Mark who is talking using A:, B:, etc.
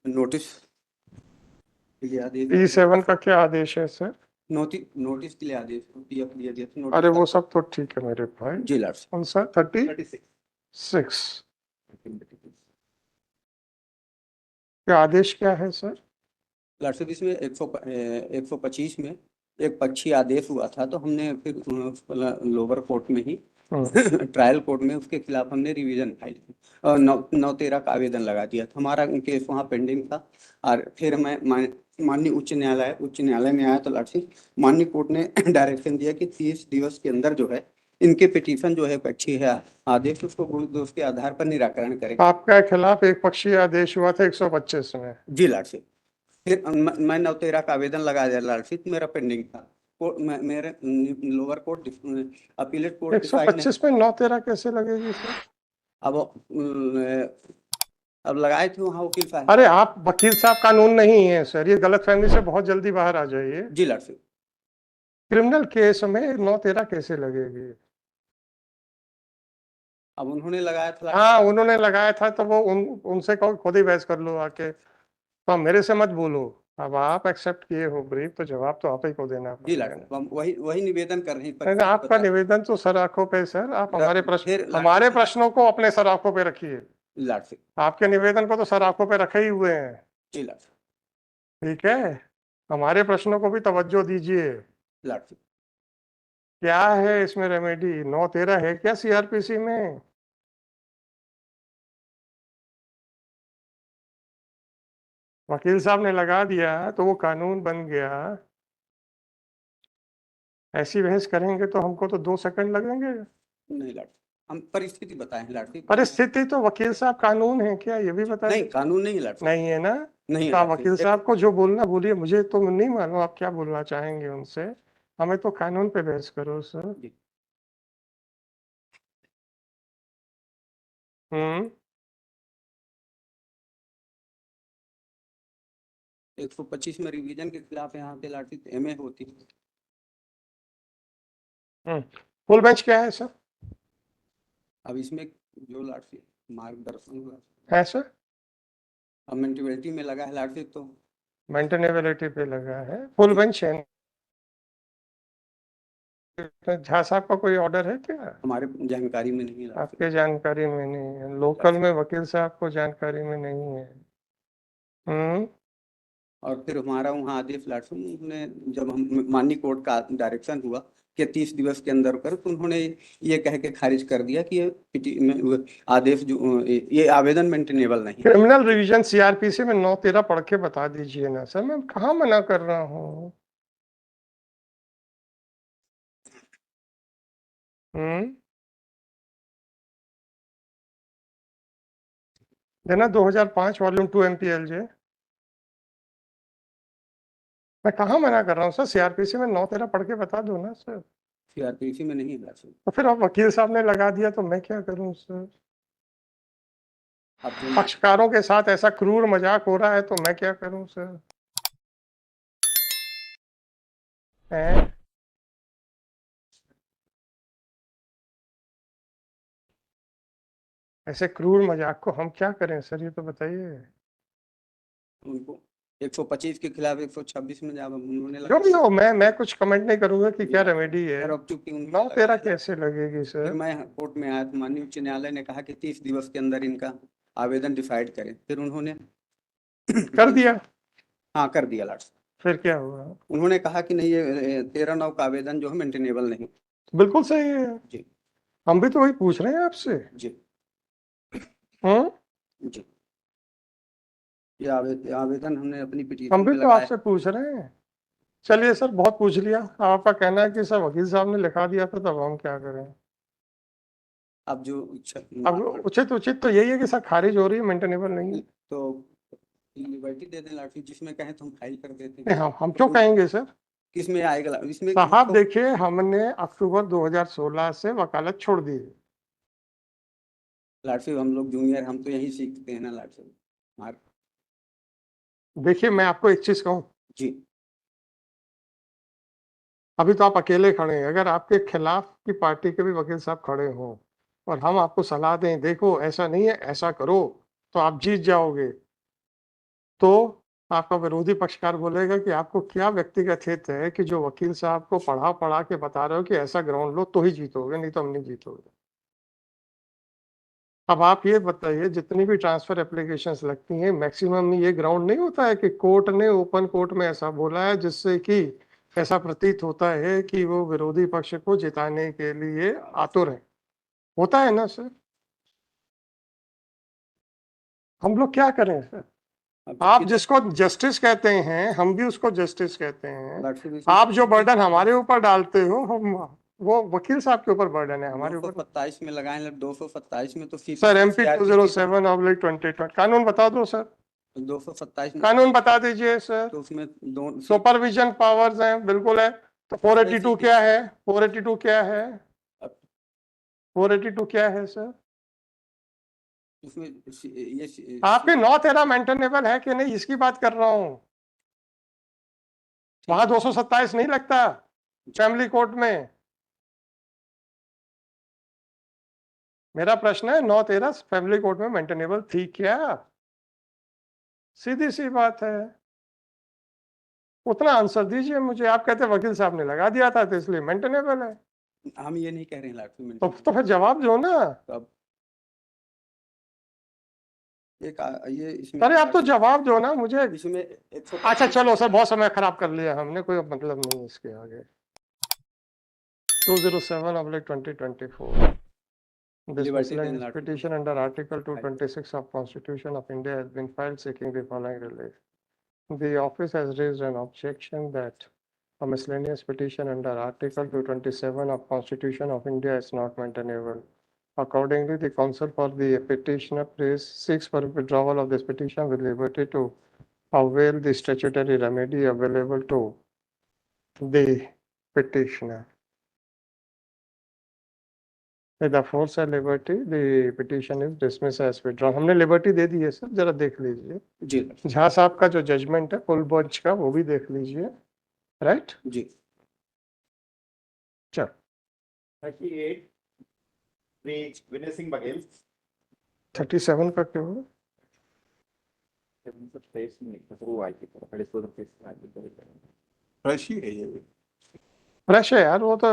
A: Notice ये आदेश
B: E7 का क्या आदेश है सर?
A: नोटिस के लिए आदेश
B: अरे वो सब तो ठीक है मेरे भाई।
A: जी लार्ड
B: कौन सा 36 क्या आदेश क्या है सर?
A: लार्ड साहब इसमें 125 में एक पक्षी आदेश हुआ था, तो हमने फिर लोअर कोर्ट में ही ट्रायल कोर्ट में उसके खिलाफ हमने रिवीजन फाइल की और 9/13 का आवेदन लगा दिया था। हमारा केस वहाँ पेंडिंग था और फिर मैं माननीय उच्च न्यायालय में आया तो लार्ड साहब माननीय कोर्ट ने डायरेक्शन दिया कि 30 दिवस के अंदर जो है इनके पिटीशन जो है पक्षी है आदेश उसको गुण दोष के आधार पर निराकरण करें।
B: आपके खिलाफ एक पक्षीय आदेश हुआ था 125 में।
A: जी लार्ड साहब, फिर मैं 9/13 का आवेदन लगा दिया लार्ड साहब, मेरा पेंडिंग था। मेरे लोअर कोर्ट अपीलेट कोर्ट
B: 125 में 9/13 कैसे लगेगी सर?
A: अब लगाए थे वहाँ वकील साहब।
B: अरे आप वकील साहब कानून नहीं है सर, ये गलतफहमी से बहुत जल्दी बाहर आ जाइए।
A: जी लार्ड साहब,
B: क्रिमिनल केस में 9/13 कैसे लगेगी?
A: अब उन्होंने लगाया था।
B: हाँ उन्होंने लगाया था तो वो उनसे कहो खुद ही बहस कर लो आके, तो मेरे से मत बोलो। अब आप एक्सेप्ट किए हो ब्रीफ तो जवाब तो आप ही को देना
A: जी
B: पड़ेगा
A: लार्ड साहब, हम वही निवेदन कर रहे
B: नहीं,
A: हैं।
B: आपका निवेदन तो सर आंखों पे सर, आप
A: फिर
B: हमारे प्रश्नों को अपने सर आंखों पे रखिए।
A: लार्ड साहब,
B: आपके निवेदन को तो सर आंखों पे रखे ही हुए हैं।
A: जी लार्ड साहब,
B: ठीक है, हमारे प्रश्नों को भी तवज्जो दीजिए।
A: लार्ड साहब,
B: क्या है इसमें रेमेडी? 9/13 है क्या सीआरपीसी में? वकील साहब ने लगा दिया तो वो कानून बन गया। ऐसी बहस करेंगे तो हमको तो 2 सेकंड लगेंगे।
A: नहीं लार्ड साहब, हम परिस्थिति बताएं लार्ड साहब।
B: परिस्थिति तो वकील साहब कानून है क्या, ये भी बता
A: नहीं
B: दीजिए।
A: कानून नहीं लार्ड साहब,
B: नहीं है ना?
A: नहीं
B: तो आप
A: लार्ड
B: वकील
A: साहब,
B: साहब को जो बोलना बोलिए, मुझे तो नहीं मालूम आप क्या बोलना चाहेंगे उनसे। हमें तो कानून पे बहस करो सर।
A: जी। 125 में रिवीजन के खिलाफ यहाँ पे लार्ड साहब एमए होती है।
B: फुल बेंच क्या है सर?
A: अब इसमें जो लार्ड साहब मार्गदर्शन हुआ
B: है सर,
A: अमेंटिबिलिटी में लगा है लार्ड साहब, तो
B: मेंटेनेबिलिटी पे लगा है, फुल बेंच है। झा साहब का कोई ऑर्डर है क्या?
A: हमारे जानकारी में नहीं लार्ड साहब।
B: आपके जानकारी में नहीं है, लोकल में वकील साहब को जानकारी में नहीं है।
A: और फिर हमारा वहाँ आदेश लार्ड साहब ने जब हम माननीय कोर्ट का डायरेक्शन हुआ कि 30 दिवस के अंदर कर, तो उन्होंने ये कह के खारिज कर दिया कि ये आदेश जो ये आवेदन मेंटेनेबल नहीं।
B: क्रिमिनल रिवीजन सीआरपीसी में 9/13 पढ़ के बता दीजिए ना सर, मैं कहाँ मना कर रहा हूँ। देना 2005 वॉल्यूम 2 MPLJ। मैं कहाँ मना कर रहा हूँ सर, सीआरपीसी में 9/13 पढ़ के बता दो ना सर।
A: सीआरपीसी में नहीं लार्ड साहब।
B: तो फिर आप वकील साहब ने लगा दिया तो मैं क्या करूँ सर?
A: अब जो
B: पक्षकारों के साथ ऐसा क्रूर मजाक हो रहा है तो मैं क्या करूँ सर? हैं? ऐसे क्रूर मजाक को हम क्या करें सर, ये तो बताइए।
A: उनको 125 के खिलाफ 126 में जब उन्होंने
B: जो भी हो, मैं कुछ कमेंट नहीं करूंगा कि क्या रेमेडी है।
A: सर, अब चूंकि
B: 9/13 कैसे लगेगी
A: फिर
B: सर?
A: मैं कोर्ट में आया तो माननीय उच्च न्यायालय ने कहा कि 30 दिवस के अंदर इनका आवेदन डिसाइड करें, फिर उन्होंने
B: कर दिया।
A: हाँ कर दिया लार्ड साहब।
B: फिर क्या हुआ?
A: उन्होंने कहा कि नहीं ये 13/9 का आवेदन जो है मेंटेनेबल नहीं।
B: बिल्कुल सही है,
A: जी
B: हम भी तो वही पूछ रहे हैं आपसे।
A: जी
B: हम्म
A: जी, ये आवेदन हमने अपनी
B: हम
A: पिटीशन
B: भी
A: पे
B: तो
A: लगाया।
B: आपसे पूछ रहे हैं। चलिए सर, बहुत पूछ लिया। आपका कहना है कि सर वकील साहब ने लिखा दिया था, तब हम क्या करें?
A: अब जो
B: अब उचित उचित तो यही है कि सर खारिज हो रही है, मेंटेनेबल नहीं है।
A: तो लिबर्टी दे दें लाठी, जिसमें कहें तो हम फाइल कर देते
B: नहीं,
A: हैं।
B: हम क्यों कहेंगे सर?
A: किसमें आएगा इसमें
B: साहब देखिए, हमने अक्टूबर 2016 से वकालत छोड़ दी है।
A: लाट साहब हम लोग जूनियर, हम तो यही सीखते हैं ना लाट साहब। मार
B: देखिए मैं आपको एक चीज कहूं,
A: जी
B: अभी तो आप अकेले खड़े हैं, अगर आपके खिलाफ की पार्टी के भी वकील साहब खड़े हों और हम आपको सलाह दें, देखो ऐसा नहीं है ऐसा करो, तो आप जीत जाओगे, तो आपका विरोधी पक्षकार बोलेगा कि आपको क्या व्यक्तिगत हित है कि जो वकील साहब को पढ़ा पढ़ा के बता रहे हो कि ऐसा ग्राउंड लो तो ही जीतोगे, नहीं तो हम नहीं जीतोगे। अब आप ये बताइए, जितनी भी ट्रांसफर एप्लीकेशंस लगती हैं, मैक्सिमम ये ग्राउंड नहीं होता है कि कोर्ट ने ओपन कोर्ट में ऐसा बोला है जिससे कि ऐसा प्रतीत होता है कि वो विरोधी पक्ष को जिताने के लिए आतुर है, होता है ना सर? हम लोग क्या करें सर?
A: अब
B: आप
A: जबकि
B: जिसको जस्टिस कहते हैं, हम भी उसको जस्टिस कहते हैं।
A: डॉक्टर साहब इसमें
B: आप जो बर्डन हमारे ऊपर डालते हो, हम वो वकील साहब के ऊपर बर्डन है,
A: दो
B: हमारे
A: सौ
B: ऊपर।
A: सत्ताईस में लगाए, 227 में तो
B: सर MP
A: CRPC
B: 207/2020 कानून बता दो सर,
A: 227 में
B: कानून बता दीजिए सर।
A: तो उसमें दो
B: सुपरविजन पावर्स हैं, बिल्कुल है। तो 482 क्या है? 482 क्या है? 482 क्या है सर?
A: उसमें ये
B: आपके 9/13 मेंटेनेबल है कि नहीं, इसकी बात कर रहा हूं। वहां 227 नहीं लगता फैमिली कोर्ट में। मेरा प्रश्न है, 9/13 फैमिली कोर्ट में मेंटेनेबल थी क्या? सीधी सी बात है, उतना आंसर दीजिए मुझे। आप कहते हैं वकील साहब ने लगा दिया था तो इसलिए मेंटेनेबल है,
A: हम ये नहीं कह रहे हैं लाख में
B: तो फिर जवाब दो ना।
A: अब ये इसमें
B: अरे आप तो जवाब दो ना मुझे।
A: इसमें
B: अच्छा चलो सर, बहुत समय खराब कर लिया हमने, कोई मतलब नहीं इसके आगे। 207/2024 This
A: Liberty then
B: miscellaneous
A: article.
B: petition under Article 226 of Constitution of India has been filed seeking the following relief. The office has raised an objection that a miscellaneous petition under Article 227 of Constitution of India is not maintainable. Accordingly, the counsel for the petitioner seeks for withdrawal of this petition with liberty to avail the statutory remedy available to the petitioner. With the force and liberty, the petition is dismissed as withdrawn. हमने liberty दे दी है sir, जरा देख लीजिए।
A: जी
B: झा साहब का जो judgement है full bench का, वो भी देख लीजिए। राइट
A: जी
B: चल
C: 38 विनय सिंह बघेल
B: 37 का क्यों है?
C: फ्रेश ही है ये।
B: फ्रेश है यार वो तो।